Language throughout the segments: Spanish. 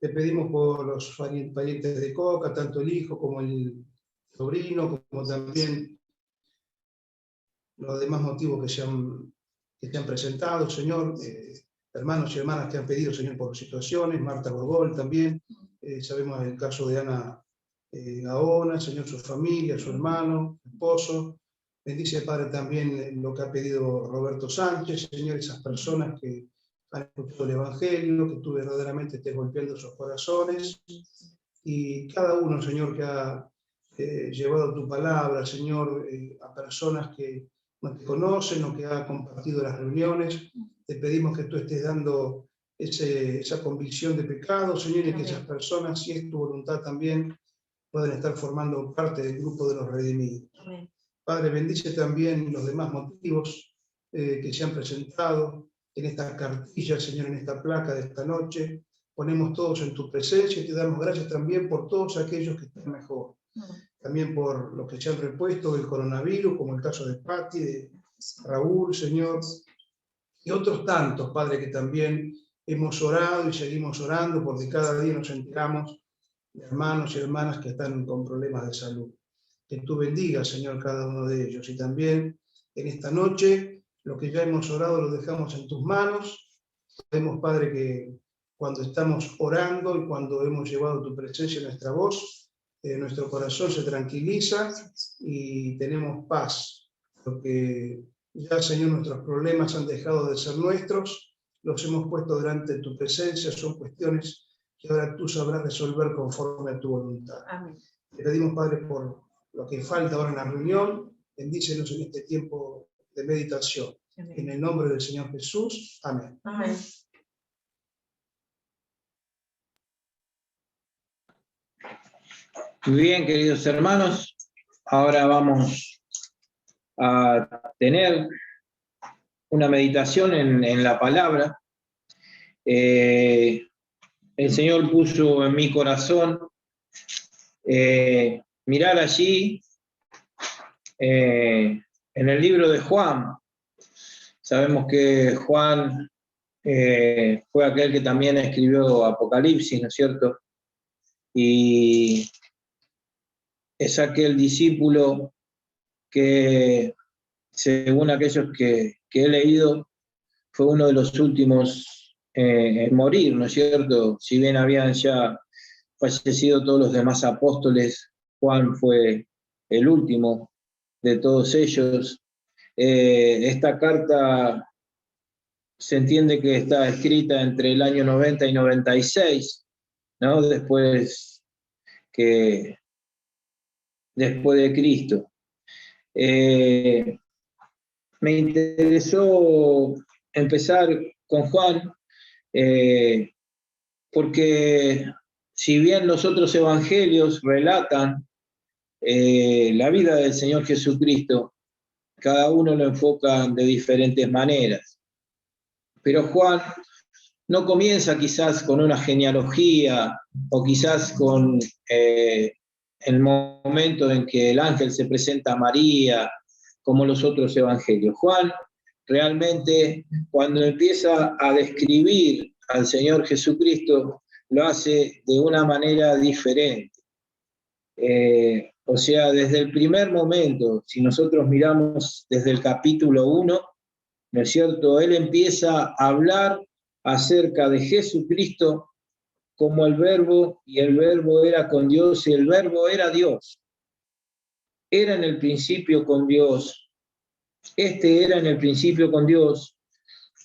Te pedimos por los parientes de Coca, tanto el hijo como el sobrino, como también los demás motivos que se han presentado, Señor. Hermanos y hermanas que han pedido, Señor, por situaciones, Marta Borgol también. Sabemos el caso de Ana Gaona, Señor, su familia, su hermano, su esposo. Bendice, Padre, también lo que ha pedido Roberto Sánchez, Señor, esas personas que han escuchado el Evangelio, que tú verdaderamente estés golpeando sus corazones. Y cada uno, Señor, que ha llevado tu palabra, Señor, a personas que no te conocen o que ha compartido las reuniones, te pedimos que tú estés dando esa convicción de pecado, Señor, y que esas personas, si es tu voluntad también, puedan estar formando parte del grupo de los redimidos. Amén. Padre, bendice también los demás motivos que se han presentado en esta cartilla, Señor, en esta placa de esta noche. Ponemos todos en tu presencia y te damos gracias también por todos aquellos que están mejor. También por los que se han repuesto del coronavirus, como el caso de Patti, de Raúl, Señor, y otros tantos, Padre, que también hemos orado y seguimos orando, porque cada día nos enteramos de hermanos y hermanas que están con problemas de salud. Que tú bendigas, Señor, cada uno de ellos. Y también en esta noche, lo que ya hemos orado lo dejamos en tus manos. Sabemos, Padre, que cuando estamos orando y cuando hemos llevado tu presencia en nuestra voz, nuestro corazón se tranquiliza y tenemos paz, porque ya, Señor, nuestros problemas han dejado de ser nuestros, los hemos puesto delante de tu presencia, son cuestiones que ahora tú sabrás resolver conforme a tu voluntad. Amén. Te pedimos, Padre, por lo que falta ahora en la reunión, bendícenos en este tiempo de meditación. Amén. En el nombre del Señor Jesús. Amén. Amén. Muy bien, queridos hermanos, ahora vamos a tener una meditación en la palabra. El Señor puso en mi corazón mirar allí en el libro de Juan. Sabemos que Juan fue aquel que también escribió Apocalipsis, ¿no es cierto? Y es aquel discípulo que, según aquellos que he leído, fue uno de los últimos en morir, ¿no es cierto? Si bien habían ya fallecido todos los demás apóstoles, Juan fue el último de todos ellos. Esta carta se entiende que está escrita entre el año 90 y 96, ¿no? Después de Cristo. Me interesó empezar con Juan, porque si bien los otros evangelios relatan la vida del Señor Jesucristo, cada uno lo enfoca de diferentes maneras. Pero Juan no comienza quizás con una genealogía o quizás con el momento en que el ángel se presenta a María, como los otros evangelios. Juan realmente, cuando empieza a describir al Señor Jesucristo, lo hace de una manera diferente. O sea, desde el primer momento, si nosotros miramos desde el capítulo 1, ¿no es cierto? Él empieza a hablar acerca de Jesucristo como el Verbo, y el Verbo era con Dios, y el Verbo era Dios. Era en el principio con Dios. Era en el principio con Dios.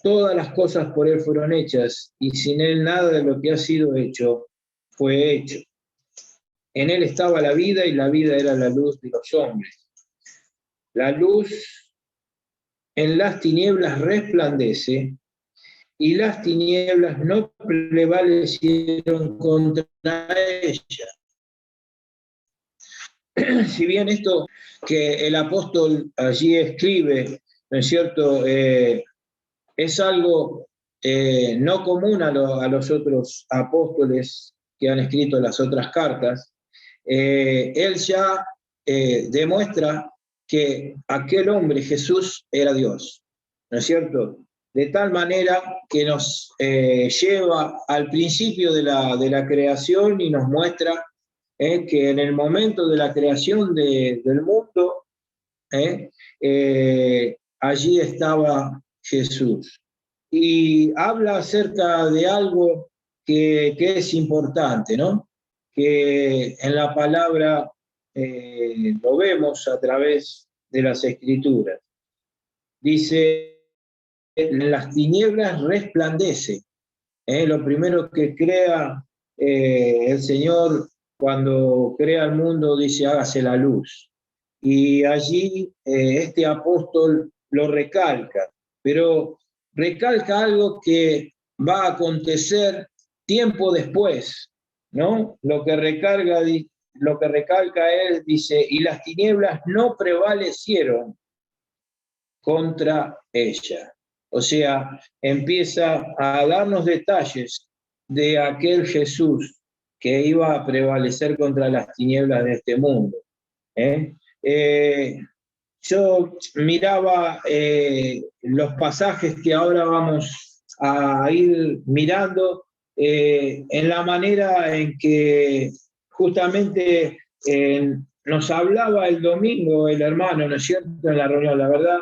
Todas las cosas por Él fueron hechas, y sin Él nada de lo que ha sido hecho fue hecho. En Él estaba la vida, y la vida era la luz de los hombres. La luz en las tinieblas resplandece, y las tinieblas no prevalecieron contra ella. Si bien esto que el apóstol allí escribe, ¿no es cierto?, es algo no común a los otros apóstoles que han escrito las otras cartas, él ya demuestra que aquel hombre, Jesús, era Dios, ¿no es cierto? de tal manera que nos lleva al principio de la creación y nos muestra que en el momento de la creación del mundo, allí estaba Jesús. Y habla acerca de algo que es importante, ¿no? Que en la palabra lo vemos a través de las Escrituras. Dice, en las tinieblas resplandece. Lo primero que crea el Señor cuando crea el mundo, dice, hágase la luz. Y allí este apóstol lo recalca, pero recalca algo que va a acontecer tiempo después, ¿no? Lo que recalca él, dice, y las tinieblas no prevalecieron contra ella. O sea, empieza a darnos detalles de aquel Jesús que iba a prevalecer contra las tinieblas de este mundo. Yo miraba los pasajes que ahora vamos a ir mirando en la manera en que justamente nos hablaba el domingo el hermano, ¿no es cierto?, en la reunión, la verdad,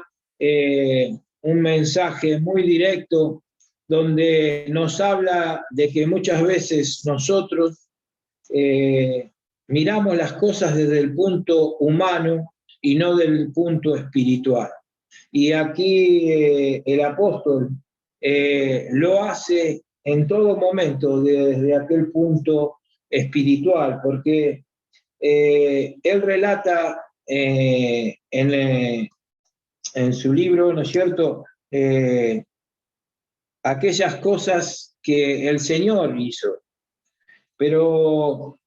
un mensaje muy directo donde nos habla de que muchas veces nosotros miramos las cosas desde el punto humano y no del punto espiritual. Y aquí el apóstol lo hace en todo momento desde aquel punto espiritual, porque él relata en su libro, ¿no es cierto?, aquellas cosas que el Señor hizo. Pero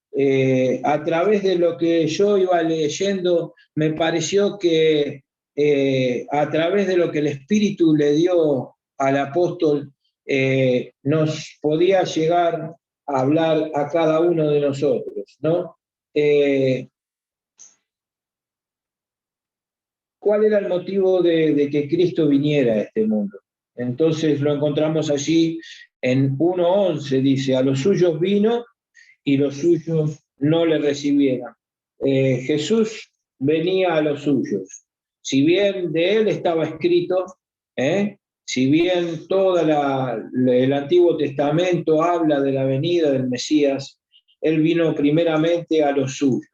a través de lo que yo iba leyendo, me pareció que a través de lo que el Espíritu le dio al apóstol, nos podía llegar a hablar a cada uno de nosotros, ¿no? ¿Cuál era el motivo de que Cristo viniera a este mundo? Entonces lo encontramos allí en 1:11, dice, a los suyos vino y los suyos no le recibieron. Jesús venía a los suyos. Si bien de él estaba escrito, si bien todo el Antiguo Testamento habla de la venida del Mesías, él vino primeramente a los suyos.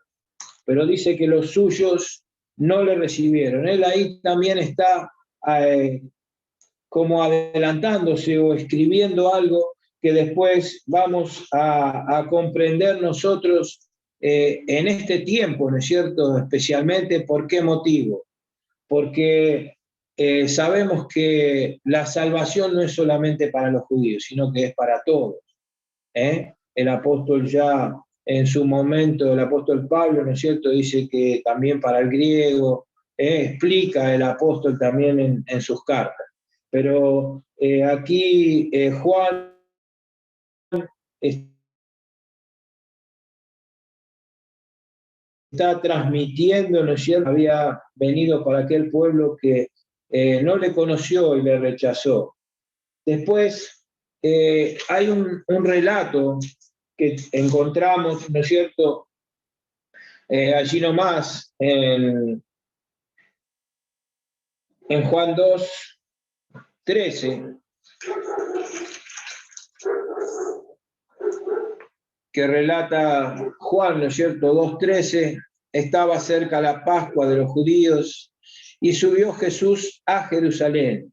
Pero dice que los suyos no le recibieron. Él ahí también está como adelantándose o escribiendo algo que después vamos a comprender nosotros en este tiempo, ¿no es cierto? Especialmente, ¿por qué motivo? Porque sabemos que la salvación no es solamente para los judíos, sino que es para todos. El apóstol ya en su momento, el apóstol Pablo, ¿no es cierto?, dice que también para el griego, explica el apóstol también en sus cartas. Pero aquí Juan está transmitiendo, ¿no es cierto?, había venido para aquel pueblo que no le conoció y le rechazó. Después hay un relato que encontramos, ¿no es cierto?, allí nomás, en Juan 2:13, que relata Juan, ¿no es cierto?, 2:13, estaba cerca la Pascua de los judíos y subió Jesús a Jerusalén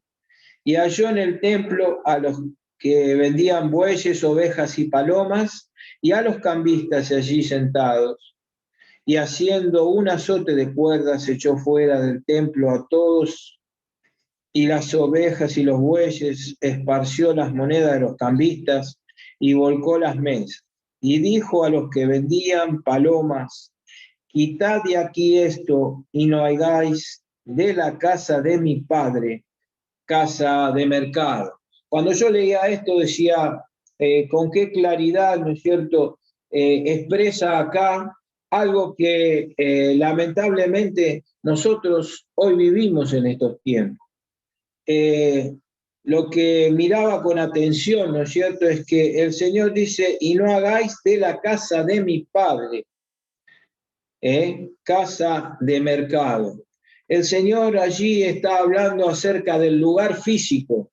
y halló en el templo a los que vendían bueyes, ovejas y palomas y a los cambistas allí sentados. Y haciendo un azote de cuerdas echó fuera del templo a todos y las ovejas y los bueyes, esparció las monedas de los cambistas y volcó las mesas. Y dijo a los que vendían palomas, quitad de aquí esto y no hagáis de la casa de mi padre casa de mercado. Cuando yo leía esto decía, con qué claridad, ¿no es cierto?, expresa acá algo que lamentablemente nosotros hoy vivimos en estos tiempos. lo que miraba con atención, ¿no es cierto?, es que el Señor dice, y no hagáis de la casa de mi padre, casa de mercado. El Señor allí está hablando acerca del lugar físico.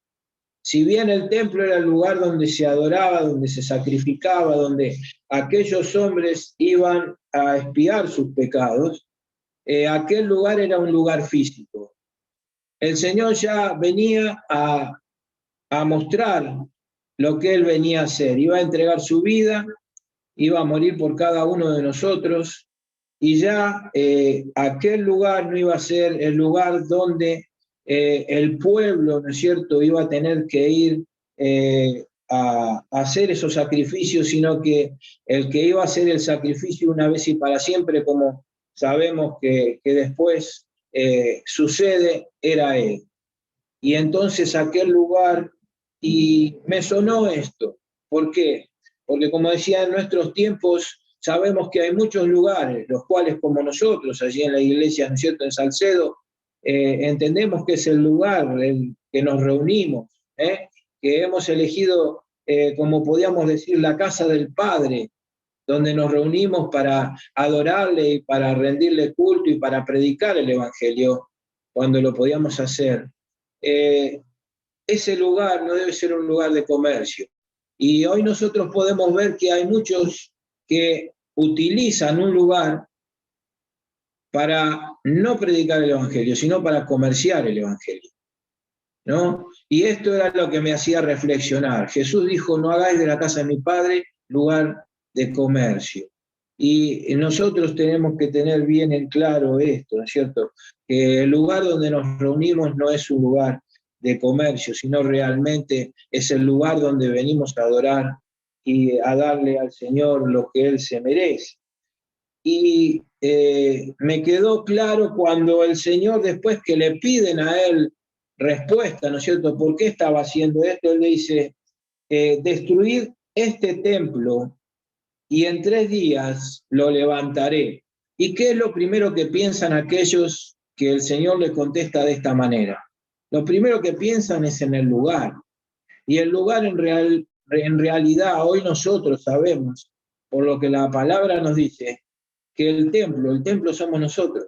Si bien el templo era el lugar donde se adoraba, donde se sacrificaba, donde aquellos hombres iban a expiar sus pecados, aquel lugar era un lugar físico. El Señor ya venía a mostrar lo que Él venía a hacer. Iba a entregar su vida, iba a morir por cada uno de nosotros, y ya aquel lugar no iba a ser el lugar donde el pueblo, ¿no es cierto?, iba a tener que ir a hacer esos sacrificios, sino que el que iba a hacer el sacrificio una vez y para siempre, como sabemos que después sucede, era Él. Y entonces aquel lugar, y me sonó esto. ¿Por qué? Porque como decía, en nuestros tiempos sabemos que hay muchos lugares, los cuales como nosotros, allí en la iglesia, ¿no es cierto?, en Salcedo, entendemos que es el lugar en que nos reunimos, que hemos elegido, como podíamos decir, la casa del Padre, donde nos reunimos para adorarle y para rendirle culto y para predicar el Evangelio, cuando lo podíamos hacer. Ese lugar no debe ser un lugar de comercio. Y hoy nosotros podemos ver que hay muchos que utilizan un lugar para no predicar el Evangelio, sino para comerciar el Evangelio, ¿no? Y esto era lo que me hacía reflexionar. Jesús dijo, no hagáis de la casa de mi Padre lugar de comercio. Y nosotros tenemos que tener bien en claro esto, ¿no es cierto? Que el lugar donde nos reunimos no es un lugar de comercio, sino realmente es el lugar donde venimos a adorar y a darle al Señor lo que Él se merece. Y me quedó claro cuando el Señor, después que le piden a Él respuesta, ¿no es cierto?, ¿por qué estaba haciendo esto? Él le dice, destruid este templo y en 3 días lo levantaré. ¿Y qué es lo primero que piensan aquellos que el Señor les contesta de esta manera? Lo primero que piensan es en el lugar. Y el lugar en realidad hoy nosotros sabemos, por lo que la palabra nos dice, que el templo somos nosotros.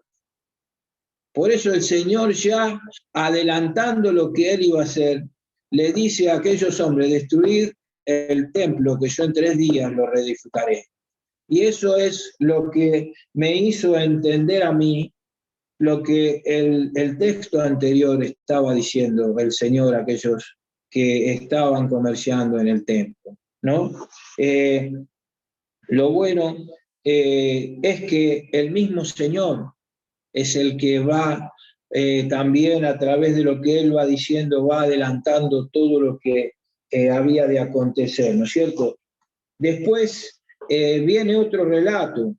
Por eso el Señor, ya adelantando lo que Él iba a hacer, le dice a aquellos hombres, destruid el templo que yo en 3 días lo reedificaré. Y eso es lo que me hizo entender a mí lo que el texto anterior estaba diciendo el Señor a aquellos que estaban comerciando en el templo, ¿no? Lo bueno es que el mismo Señor es el que va también a través de lo que Él va diciendo, va adelantando todo lo que había de acontecer, ¿no es cierto? Después viene otro relato.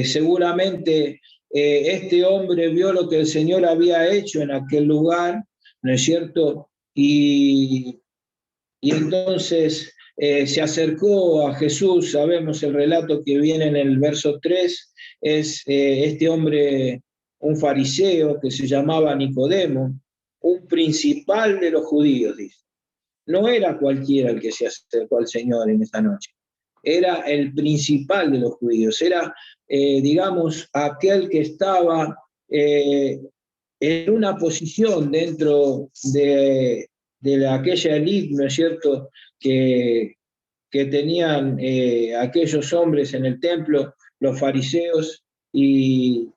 Seguramente este hombre vio lo que el Señor había hecho en aquel lugar, ¿no es cierto? Y entonces se acercó a Jesús. Sabemos el relato que viene en el verso 3, es este hombre, un fariseo que se llamaba Nicodemo, un principal de los judíos, dice. No era cualquiera el que se acercó al Señor en esa noche, era el principal de los judíos, era, digamos, aquel que estaba en una posición dentro de aquella élite, ¿no es cierto?, que tenían aquellos hombres en el templo, los fariseos, y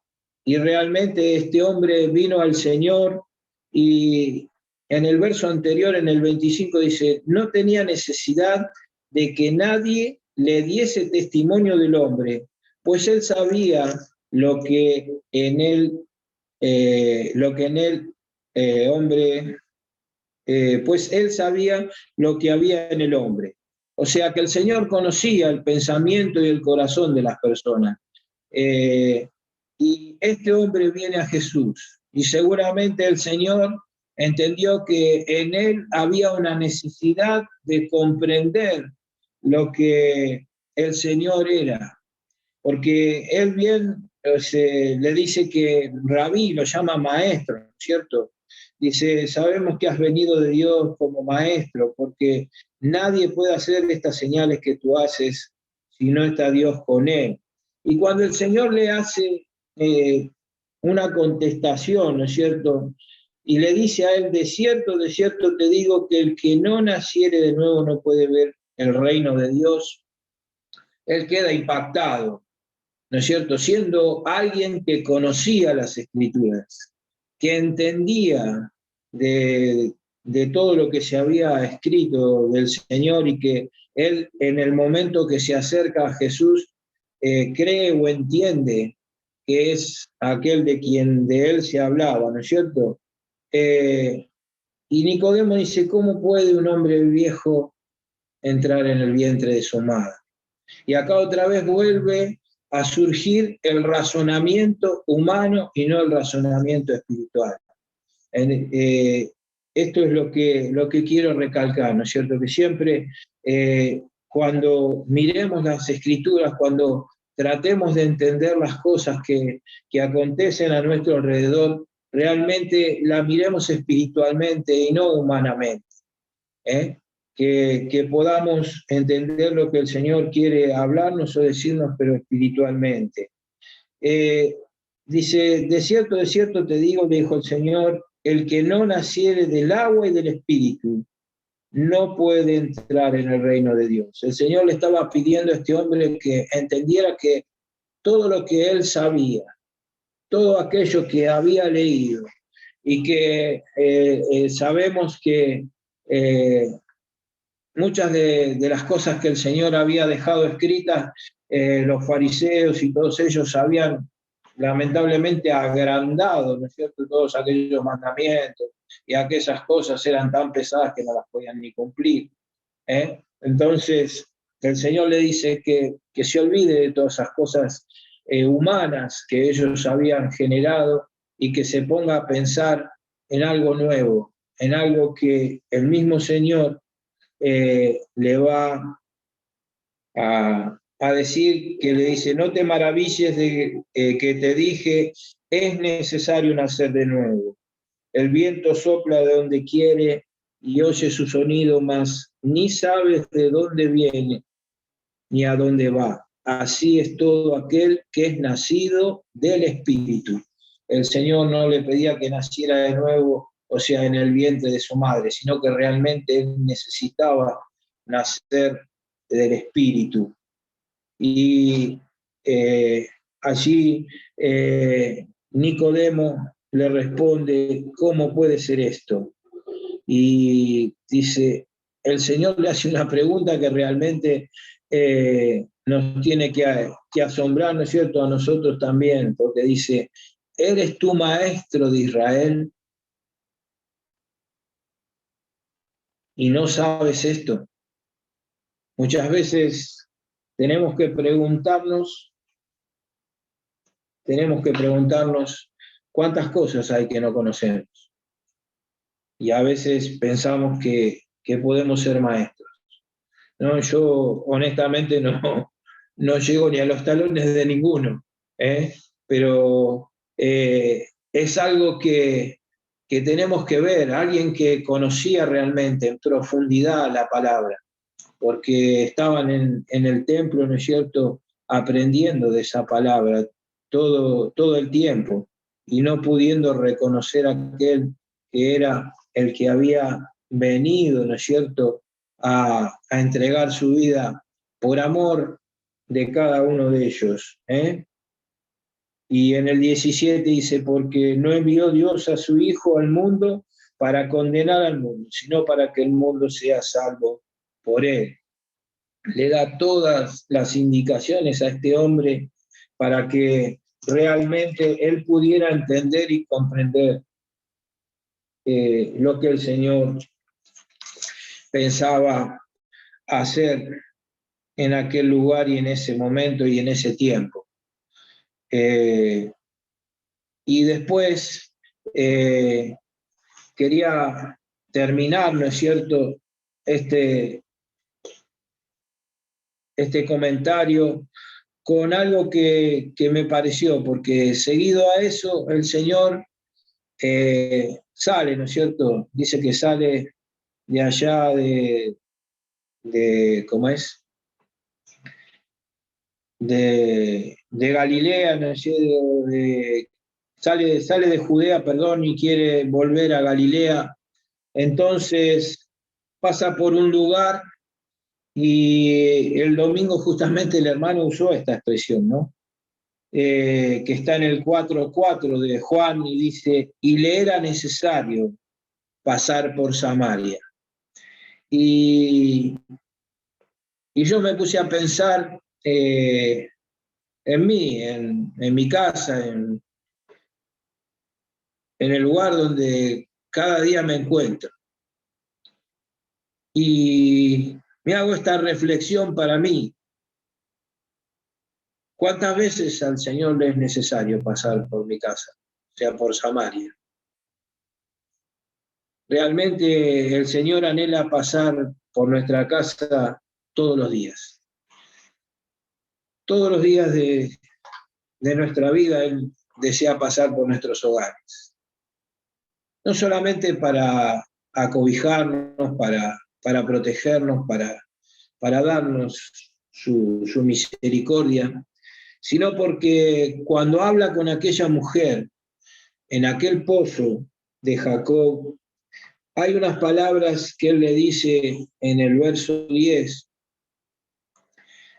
realmente este hombre vino al Señor, y en el verso anterior, en el 25, dice, no tenía necesidad de que nadie le diese testimonio del hombre, pues él sabía lo que en él, hombre, pues él sabía lo que había en el hombre. O sea que el Señor conocía el pensamiento y el corazón de las personas. Y este hombre viene a Jesús, y seguramente el Señor entendió que en él había una necesidad de comprender lo que el Señor era, porque él bien le dice que Rabí lo llama maestro, ¿cierto? Dice, sabemos que has venido de Dios como maestro, porque nadie puede hacer estas señales que tú haces si no está Dios con él. Y cuando el Señor le hace una contestación, ¿no es cierto? Y le dice a él, de cierto te digo que el que no naciere de nuevo no puede ver el reino de Dios. Él queda impactado, ¿no es cierto? Siendo alguien que conocía las Escrituras, que entendía de todo lo que se había escrito del Señor y que él en el momento que se acerca a Jesús cree o entiende que es aquel de quien de él se hablaba, ¿no es cierto? Y Nicodemo dice, ¿cómo puede un hombre viejo entrar en el vientre de su madre? Y acá otra vez vuelve a surgir el razonamiento humano y no el razonamiento espiritual. Esto es lo que quiero recalcar, ¿no es cierto? Que siempre cuando miremos las Escrituras, cuando tratemos de entender las cosas que acontecen a nuestro alrededor, realmente la miremos espiritualmente y no humanamente. Que podamos entender lo que el Señor quiere hablarnos o decirnos, pero espiritualmente. Dice, de cierto te digo, le dijo el Señor, el que no naciere del agua y del Espíritu no puede entrar en el reino de Dios. El Señor le estaba pidiendo a este hombre que entendiera que todo lo que él sabía, todo aquello que había leído y que sabemos que muchas de las cosas que el Señor había dejado escritas, los fariseos y todos ellos habían lamentablemente agrandado, ¿no es cierto?, todos aquellos mandamientos y aquellas cosas eran tan pesadas que no las podían ni cumplir. Entonces, el Señor le dice que se olvide de todas esas cosas humanas que ellos habían generado y que se ponga a pensar en algo nuevo, en algo que el mismo Señor le va a decir, que le dice, no te maravilles de que te dije, es necesario nacer de nuevo. El viento sopla de donde quiere y oye su sonido, mas ni sabes de dónde viene ni a dónde va. Así es todo aquel que es nacido del Espíritu. El Señor no le pedía que naciera de nuevo, o sea, en el vientre de su madre, sino que realmente él necesitaba nacer del Espíritu. Y allí Nicodemo le responde, ¿cómo puede ser esto? Y dice, el Señor le hace una pregunta que realmente nos tiene que asombrar, ¿no es cierto?, a nosotros también, porque dice, ¿eres tú maestro de Israel y no sabes esto? Muchas veces tenemos que preguntarnos cuántas cosas hay que no conocemos. Y a veces pensamos que podemos ser maestros. No, yo honestamente no llego ni a los talones de ninguno, pero es algo que tenemos que ver, alguien que conocía realmente en profundidad la palabra, porque estaban en el templo, ¿no es cierto?, aprendiendo de esa palabra todo el tiempo y no pudiendo reconocer a aquel que era el que había venido, ¿no es cierto?, a entregar su vida por amor de cada uno de ellos. Y en el 17 dice, porque no envió Dios a su Hijo al mundo para condenar al mundo, sino para que el mundo sea salvo por él. Le da todas las indicaciones a este hombre para que realmente él pudiera entender y comprender lo que el Señor pensaba hacer en aquel lugar y en ese momento y en ese tiempo. Y después quería terminar, ¿no es cierto?, este comentario con algo que me pareció, porque seguido a eso el Señor sale, ¿no es cierto? Dice que sale de allá ¿cómo es? De Galilea, ¿no es cierto? Sale de Judea, perdón, y quiere volver a Galilea. Entonces pasa por un lugar y el domingo justamente el hermano usó esta expresión, ¿no? Que está en el 4:4 de Juan y dice, y le era necesario pasar por Samaria. Y yo me puse a pensar en mí, en mi casa, en el lugar donde cada día me encuentro. Y me hago esta reflexión para mí. ¿Cuántas veces al Señor le es necesario pasar por mi casa, o sea, por Samaria? Realmente el Señor anhela pasar por nuestra casa todos los días. Todos los días de nuestra vida Él desea pasar por nuestros hogares. No solamente para acobijarnos, para protegernos, para darnos su misericordia, sino porque cuando habla con aquella mujer en aquel pozo de Jacob, hay unas palabras que él le dice en el verso 10.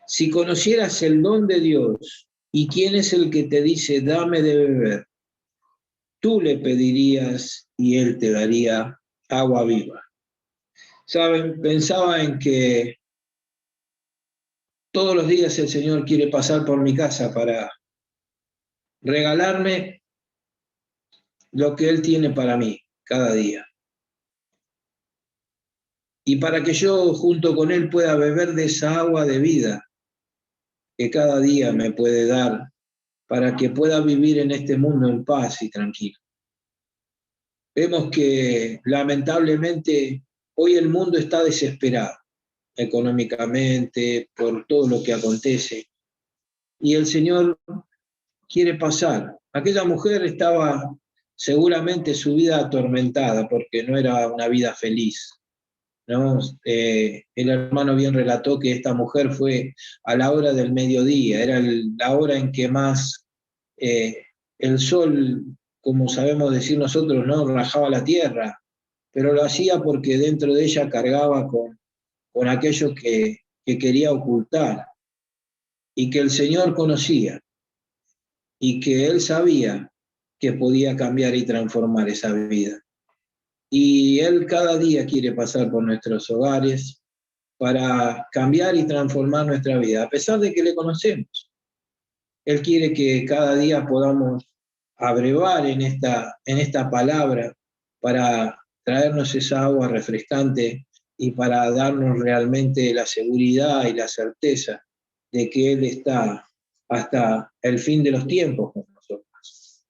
Si conocieras el don de Dios y quién es el que te dice, dame de beber, tú le pedirías y él te daría agua viva. ¿Saben? Pensaba en que todos los días el Señor quiere pasar por mi casa para regalarme lo que Él tiene para mí cada día. Y para que yo junto con Él pueda beber de esa agua de vida que cada día me puede dar para que pueda vivir en este mundo en paz y tranquilo. Vemos que lamentablemente hoy el mundo está desesperado económicamente por todo lo que acontece y el Señor quiere pasar. Aquella mujer estaba seguramente su vida atormentada porque no era una vida feliz, ¿no? El hermano bien relató que esta mujer fue a la hora del mediodía, era la hora en que más el sol, como sabemos decir nosotros, no rajaba la tierra, pero lo hacía porque dentro de ella cargaba con aquello que quería ocultar y que el Señor conocía y que Él sabía que podía cambiar y transformar esa vida. Y Él cada día quiere pasar por nuestros hogares para cambiar y transformar nuestra vida, a pesar de que le conocemos. Él quiere que cada día podamos abrevar en esta palabra para traernos esa agua refrescante y para darnos realmente la seguridad y la certeza de que Él está hasta el fin de los tiempos con nosotros.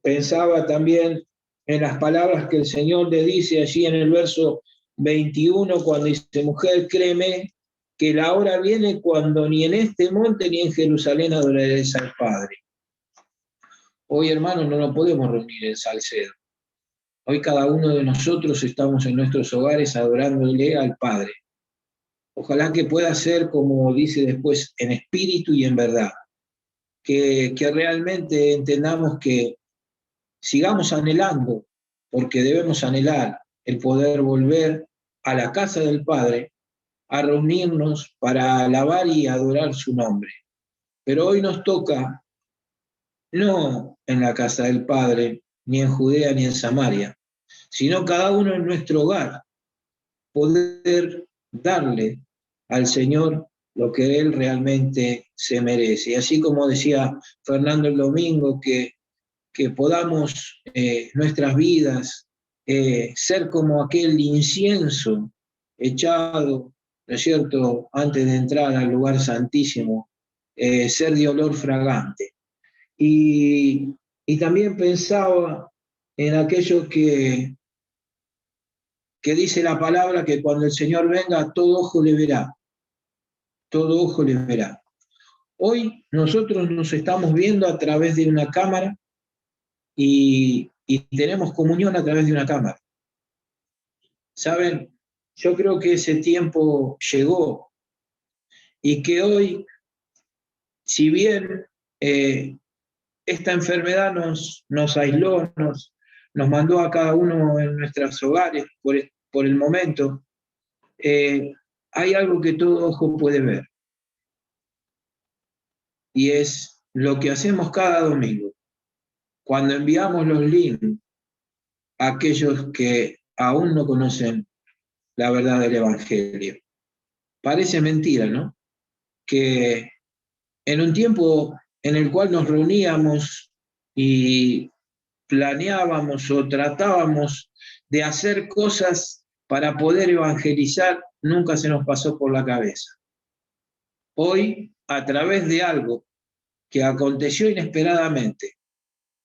Pensaba también en las palabras que el Señor le dice allí en el verso 21, cuando dice, mujer, créeme que la hora viene cuando ni en este monte ni en Jerusalén adoraréis al Padre. Hoy, hermanos, no nos podemos reunir en Salcedo. Hoy cada uno de nosotros estamos en nuestros hogares adorándole al Padre. Ojalá que pueda ser, como dice después, en espíritu y en verdad. Que realmente entendamos que sigamos anhelando, porque debemos anhelar el poder volver a la casa del Padre, a reunirnos para alabar y adorar su nombre. Pero hoy nos toca, no en la casa del Padre, ni en Judea ni en Samaria, sino cada uno en nuestro hogar, poder darle al Señor lo que Él realmente se merece. Y así como decía Fernando el domingo, que podamos nuestras vidas ser como aquel incienso echado, ¿no es cierto?, antes de entrar al lugar santísimo, ser de olor fragante. Y también pensaba en aquello que dice la palabra, que cuando el Señor venga, todo ojo le verá, todo ojo le verá. Hoy nosotros nos estamos viendo a través de una cámara y tenemos comunión a través de una cámara. ¿Saben? Yo creo que ese tiempo llegó y que hoy, si bien esta enfermedad nos aisló, nos mandó a cada uno en nuestros hogares por el momento, hay algo que todo ojo puede ver, y es lo que hacemos cada domingo, cuando enviamos los links a aquellos que aún no conocen la verdad del Evangelio. Parece mentira, ¿no? Que en un tiempo en el cual nos reuníamos y planeábamos o tratábamos de hacer cosas para poder evangelizar, nunca se nos pasó por la cabeza. Hoy, a través de algo que aconteció inesperadamente,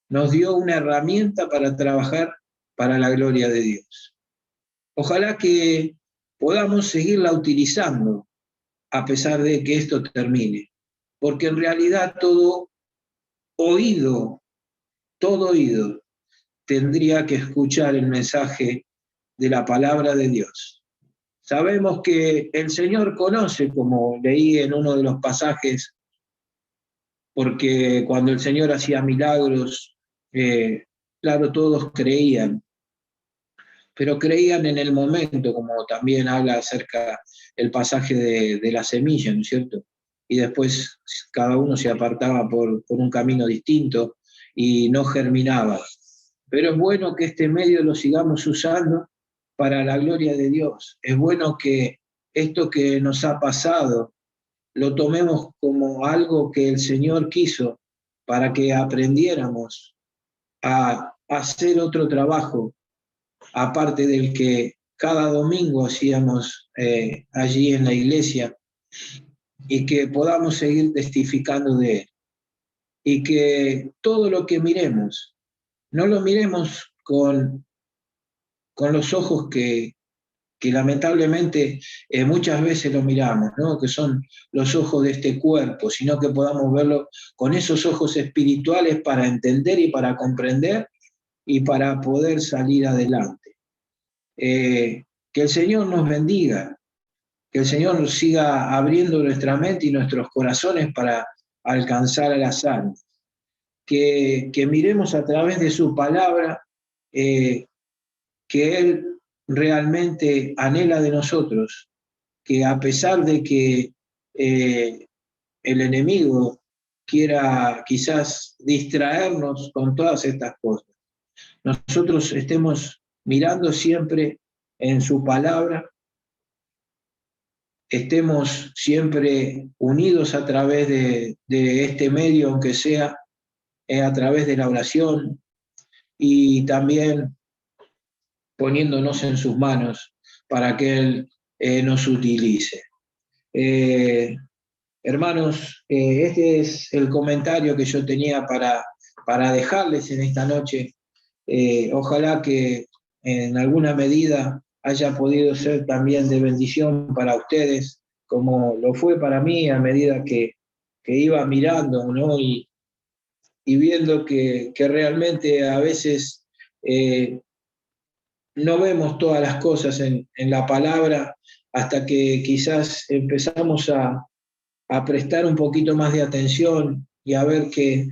nos dio una herramienta para trabajar para la gloria de Dios. Ojalá que podamos seguirla utilizando a pesar de que esto termine, porque en realidad todo oído tendría que escuchar el mensaje de la palabra de Dios. Sabemos que el Señor conoce, como leí en uno de los pasajes, porque cuando el Señor hacía milagros, claro, todos creían, pero creían en el momento, como también habla acerca el pasaje de la semilla, ¿no es cierto? Y después cada uno se apartaba por un camino distinto y no germinaba. Pero es bueno que este medio lo sigamos usando para la gloria de Dios. Es bueno que esto que nos ha pasado lo tomemos como algo que el Señor quiso para que aprendiéramos a hacer otro trabajo, aparte del que cada domingo hacíamos allí en la iglesia, y que podamos seguir testificando de él. Y que todo lo que miremos, no lo miremos con los ojos que lamentablemente muchas veces lo miramos, ¿no? Que son los ojos de este cuerpo, sino que podamos verlo con esos ojos espirituales para entender y para comprender y para poder salir adelante. Que el Señor nos bendiga, que el Señor nos siga abriendo nuestra mente y nuestros corazones para alcanzar a las almas. Que miremos a través de su palabra que Él realmente anhela de nosotros, que a pesar de que el enemigo quiera quizás distraernos con todas estas cosas, nosotros estemos mirando siempre en su palabra, estemos siempre unidos a través de este medio, aunque sea a través de la oración, y también poniéndonos en sus manos para que Él nos utilice. Hermanos, este es el comentario que yo tenía para dejarles en esta noche. Ojalá que en alguna medida haya podido ser también de bendición para ustedes, como lo fue para mí a medida que iba mirando, ¿no? Y viendo que realmente a veces no vemos todas las cosas en la palabra hasta que quizás empezamos a prestar un poquito más de atención y a ver que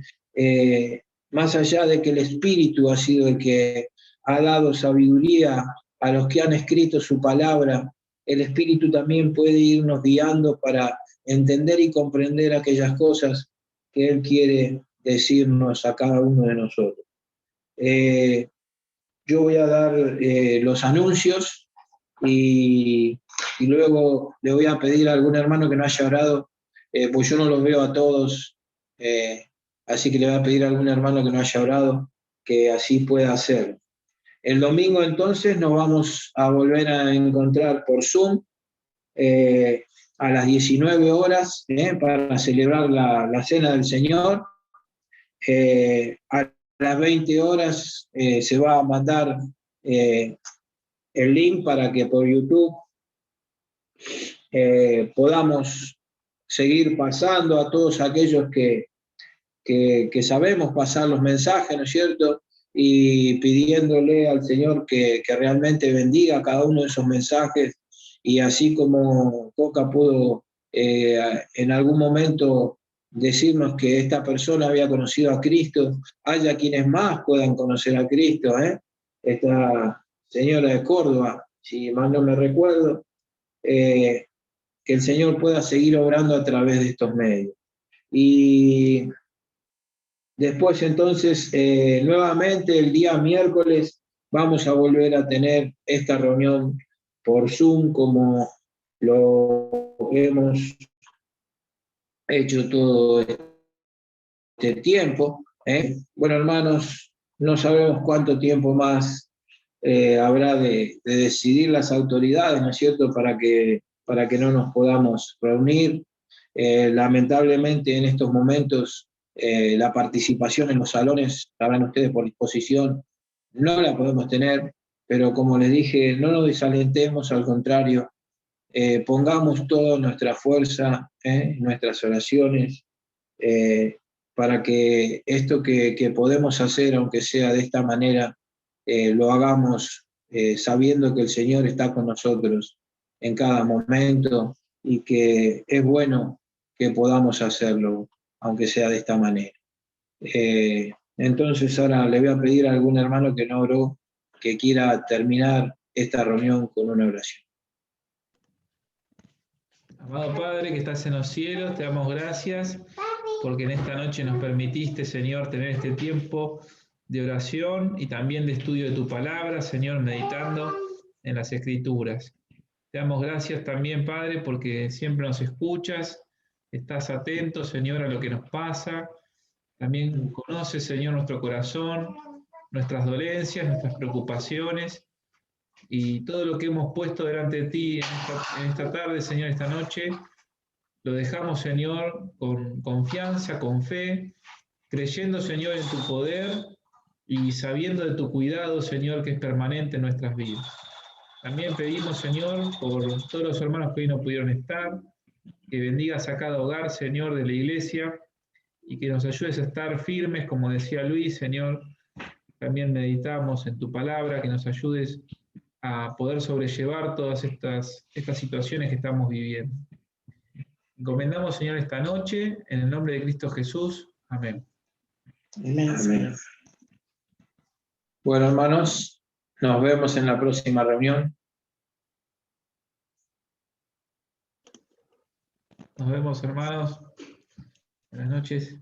más allá de que el Espíritu ha sido el que ha dado sabiduría a los que han escrito su palabra, el Espíritu también puede irnos guiando para entender y comprender aquellas cosas que Él quiere decirnos a cada uno de nosotros. Yo voy a dar los anuncios y luego le voy a pedir a algún hermano que no haya orado, pues yo no los veo a todos, así que le voy a pedir a algún hermano que no haya orado que así pueda hacerlo. El domingo entonces nos vamos a volver a encontrar por Zoom a las 19 horas para celebrar la Cena del Señor. A las 20 horas se va a mandar el link para que por YouTube podamos seguir pasando a todos aquellos que sabemos pasar los mensajes, ¿no es cierto? y pidiéndole al Señor que realmente bendiga cada uno de esos mensajes, y así como Coca pudo en algún momento decirnos que esta persona había conocido a Cristo, haya quienes más puedan conocer a Cristo, esta señora de Córdoba, si mal no me recuerdo, que el Señor pueda seguir obrando a través de estos medios. Y después entonces, nuevamente el día miércoles vamos a volver a tener esta reunión por Zoom como lo hemos hecho todo este tiempo. Bueno, hermanos, no sabemos cuánto tiempo más habrá de decidir las autoridades, ¿no es cierto?, para que no nos podamos reunir. Lamentablemente en estos momentos la participación en los salones, sabrán ustedes por disposición, no la podemos tener, pero como les dije, no nos desalentemos, al contrario, pongamos toda nuestra fuerza, nuestras oraciones, para que esto que podemos hacer, aunque sea de esta manera, lo hagamos sabiendo que el Señor está con nosotros en cada momento y que es bueno que podamos hacerlo, aunque sea de esta manera. Entonces ahora le voy a pedir a algún hermano que no oró, que quiera terminar esta reunión con una oración. Amado Padre que estás en los cielos, te damos gracias porque en esta noche nos permitiste, Señor, tener este tiempo de oración y también de estudio de tu palabra, Señor, meditando en las Escrituras. Te damos gracias también, Padre, porque siempre nos escuchas, estás atento, Señor, a lo que nos pasa. También conoces, Señor, nuestro corazón, nuestras dolencias, nuestras preocupaciones y todo lo que hemos puesto delante de ti en esta tarde, Señor, esta noche. Lo dejamos, Señor, con confianza, con fe, creyendo, Señor, en tu poder y sabiendo de tu cuidado, Señor, que es permanente en nuestras vidas. También pedimos, Señor, por todos los hermanos que hoy no pudieron estar, que bendigas a cada hogar, Señor, de la iglesia y que nos ayudes a estar firmes, como decía Luis, Señor. También meditamos en tu palabra, que nos ayudes a poder sobrellevar todas estas situaciones que estamos viviendo. Encomendamos, Señor, esta noche, en el nombre de Cristo Jesús. Amén. Amén. Bueno, hermanos, nos vemos en la próxima reunión. Nos vemos, hermanos. Buenas noches.